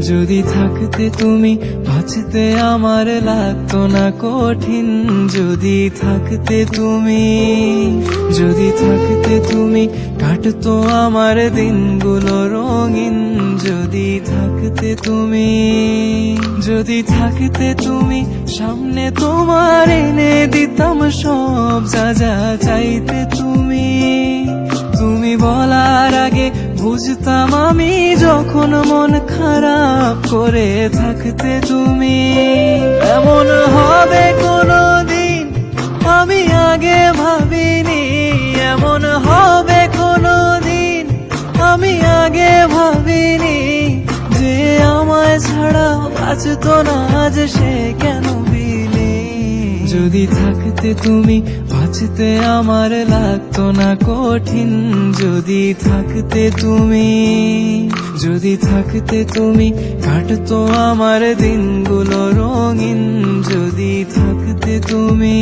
যদি থাকতে তুমি বাঁচতে আমার লাগতো না কঠিন। যদি থাকতে তুমি, যদি থাকতে তুমি কাটতো আমার দিনগুলো রঙিন। যদি থাকতে তুমি, যদি থাকতে তুমি সামনে তোমার এনে দিতাম সব যা যা চাইতে তুমি। তুমি বলার আগে বুঝতাম আমি যখন মন খারাপ করে থাকতে তুমি। এমন হবে কোনোদিন আমি আগে ভাবিনি, এমন হবে কোনোদিন আমি আগে ভাবিনি। যে আমায় ছাড়া বাঁচতো না আজ সে কেন বিনে। যদি থাকতে তুমি বাঁচতে আমার লাগতো না কঠিন। যদি থাকতে তুমি, যদি থাকতে তুমি কাটতো আমার দিনগুলো রঙিন। যদি থাকতে তুমি।